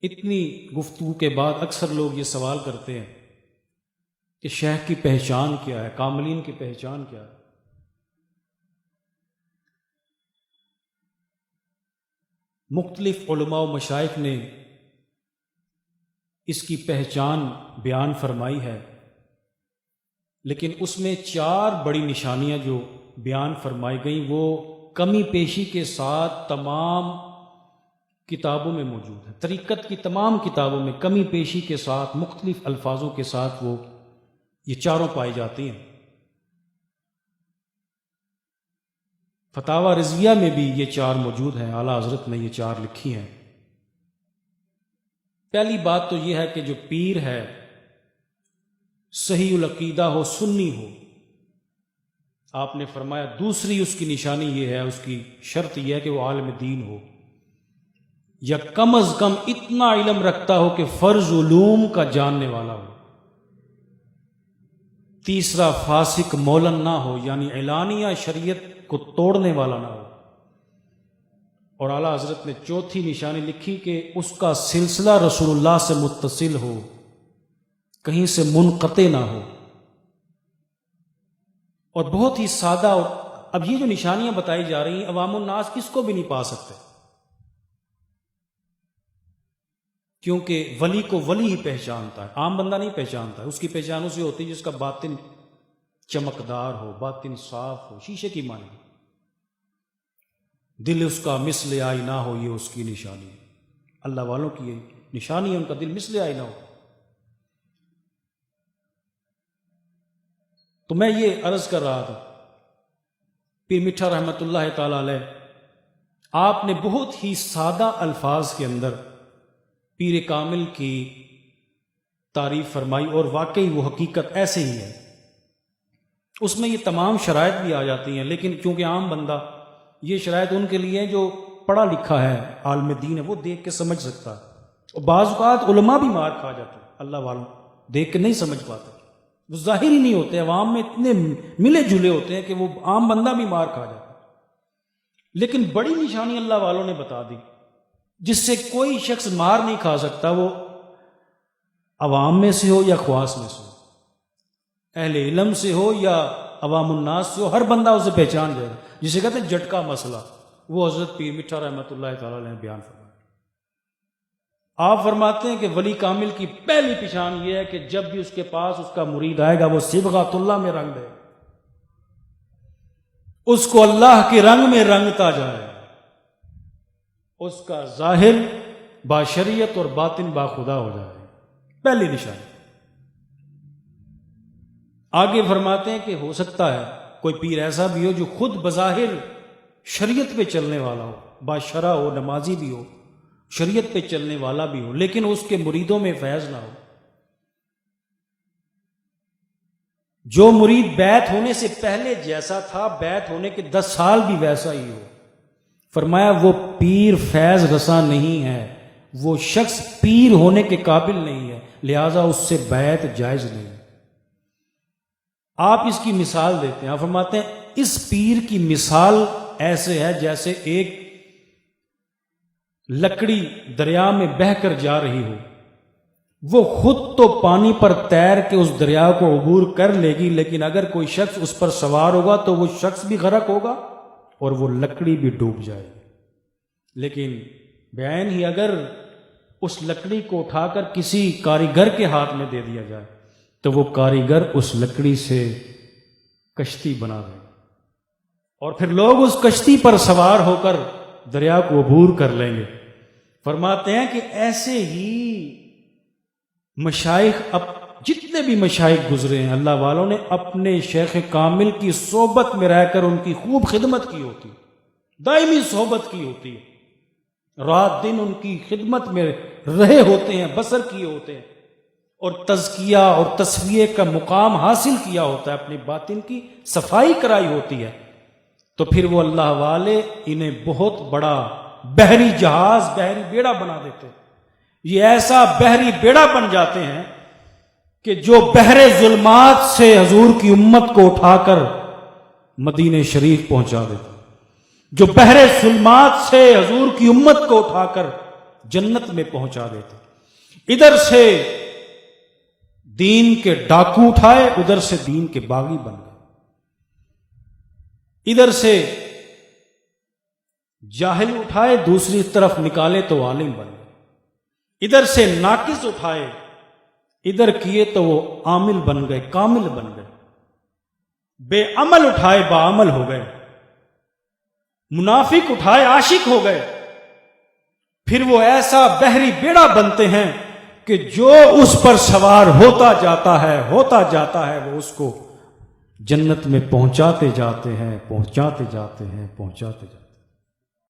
اتنی گفتگو کے بعد اکثر لوگ یہ سوال کرتے ہیں کہ شیخ کی پہچان کیا ہے، کاملین کی پہچان کیا ہے؟ مختلف علماء و مشائخ نے اس کی پہچان بیان فرمائی ہے، لیکن اس میں 4 بڑی نشانیاں جو بیان فرمائی گئیں وہ کمی پیشی کے ساتھ تمام کتابوں میں موجود ہے۔ طریقت کی تمام کتابوں میں کمی پیشی کے ساتھ مختلف الفاظوں کے ساتھ وہ یہ 4 پائی جاتی ہیں۔ فتاوی رضویہ میں بھی یہ 4 موجود ہیں، اعلیٰ حضرت نے یہ 4 لکھی ہیں۔ پہلی بات تو یہ ہے کہ جو پیر ہے صحیح العقیدہ ہو، سنی ہو، آپ نے فرمایا۔ دوسری اس کی نشانی یہ ہے، اس کی شرط یہ ہے کہ وہ عالم دین ہو، یا کم از کم اتنا علم رکھتا ہو کہ فرض علوم کا جاننے والا ہو۔ تیسرا فاسق مولن نہ ہو، یعنی اعلانیہ شریعت کو توڑنے والا نہ ہو۔ اور اعلیٰ حضرت نے چوتھی نشانی لکھی کہ اس کا سلسلہ رسول اللہ سے متصل ہو، کہیں سے منقطع نہ ہو۔ اور بہت ہی سادہ، اور اب یہ جو نشانیاں بتائی جا رہی ہیں عوام الناس کس کو بھی نہیں پا سکتے، کیونکہ ولی کو ولی ہی پہچانتا ہے، عام بندہ نہیں پہچانتا ہے۔ اس کی پہچان اسے ہوتی ہے جس کا باطن چمکدار ہو، باطن صاف ہو، شیشے کی مانی، دل اس کا مثل آئینہ ہو، یہ اس کی نشانی ہے۔ اللہ والوں کی یہ نشانی ہے، ان کا دل مثل آئینہ ہو۔ تو میں یہ عرض کر رہا تھا، پیر میٹھا رحمۃ اللہ تعالی علیہ، آپ نے بہت ہی سادہ الفاظ کے اندر پیر کامل کی تعریف فرمائی، اور واقعی وہ حقیقت ایسے ہی ہے۔ اس میں یہ تمام شرائط بھی آ جاتی ہیں، لیکن کیونکہ عام بندہ، یہ شرائط ان کے لیے جو پڑھا لکھا ہے، عالم دین ہے، وہ دیکھ کے سمجھ سکتا ہے۔ اور بعض اوقات علماء بھی مار کھا جاتے ہیں، اللہ والوں دیکھ کے نہیں سمجھ پاتے، وہ ظاہر ہی نہیں ہوتے، عوام میں اتنے ملے جلے ہوتے ہیں کہ وہ عام بندہ بھی مار کھا جاتا ہے۔ لیکن بڑی نشانی اللہ والوں نے بتا دی، جس سے کوئی شخص مار نہیں کھا سکتا، وہ عوام میں سے ہو یا خواص میں سے ہو، اہل علم سے ہو یا عوام الناس سے ہو، ہر بندہ اسے پہچان جائے گا۔ جسے کہتے ہیں جھٹکا مسئلہ، وہ حضرت پیر میٹھا رحمۃ اللہ تعالی علیہ نے بیان فرمایا۔ آپ فرماتے ہیں کہ ولی کامل کی پہلی پہچان یہ ہے کہ جب بھی اس کے پاس اس کا مرید آئے گا، وہ صبغۃ اللہ میں رنگ دے، اس کو اللہ کے رنگ میں رنگتا جائے، اس کا ظاہر باشریت اور باطن باخدا ہو جائے، پہلی نشانی۔ آگے فرماتے ہیں کہ ہو سکتا ہے کوئی پیر ایسا بھی ہو جو خود بظاہر شریعت پہ چلنے والا ہو، باشرع ہو، نمازی بھی ہو، شریعت پہ چلنے والا بھی ہو، لیکن اس کے مریدوں میں فیض نہ ہو۔ جو مرید بیعت ہونے سے پہلے جیسا تھا، بیعت ہونے کے 10 سال بھی ویسا ہی ہو، فرمایا وہ پیر فیض رساں نہیں ہے، وہ شخص پیر ہونے کے قابل نہیں ہے، لہذا اس سے بیعت جائز نہیں۔ آپ اس کی مثال دیتے ہیں، آپ فرماتے ہیں اس پیر کی مثال ایسے ہے جیسے ایک لکڑی دریا میں بہہ کر جا رہی ہو، وہ خود تو پانی پر تیر کے اس دریا کو عبور کر لے گی، لیکن اگر کوئی شخص اس پر سوار ہوگا تو وہ شخص بھی غرق ہوگا اور وہ لکڑی بھی ڈوب جائے گی۔ لیکن بعین ہی اگر اس لکڑی کو اٹھا کر کسی کاریگر کے ہاتھ میں دے دیا جائے تو وہ کاریگر اس لکڑی سے کشتی بنا دے، اور پھر لوگ اس کشتی پر سوار ہو کر دریا کو عبور کر لیں گے۔ فرماتے ہیں کہ ایسے ہی مشائخ، اب جتنے بھی مشائخ گزرے ہیں اللہ والوں نے اپنے شیخ کامل کی صحبت میں رہ کر ان کی خوب خدمت کی ہوتی، دائمی صحبت کی ہوتی ہے، رات دن ان کی خدمت میں رہے ہوتے ہیں، بسر کیے ہوتے ہیں، اور تزکیہ اور تصفیہ کا مقام حاصل کیا ہوتا ہے، اپنی باطن کی صفائی کرائی ہوتی ہے۔ تو پھر وہ اللہ والے انہیں بہت بڑا بحری جہاز، بحری بیڑا بنا دیتے ہیں۔ یہ ایسا بحری بیڑا بن جاتے ہیں کہ جو بحر ظلمات سے حضور کی امت کو اٹھا کر مدینہ شریف پہنچا دیتے، جو بحر ظلمات سے حضور کی امت کو اٹھا کر جنت میں پہنچا دیتے. ادھر سے دین کے ڈاکو اٹھائے، ادھر سے دین کے باغی بن گئے. ادھر سے جاہل اٹھائے، دوسری طرف نکالے تو عالم بن گئے. ادھر سے ناقص اٹھائے، ادھر کیے تو وہ عامل بن گئے، کامل بن گئے. بے عمل اٹھائے، باعمل ہو گئے. منافق اٹھائے، عاشق ہو گئے. پھر وہ ایسا بحری بیڑا بنتے ہیں کہ جو اس پر سوار ہوتا جاتا ہے وہ اس کو جنت میں پہنچاتے جاتے ہیں.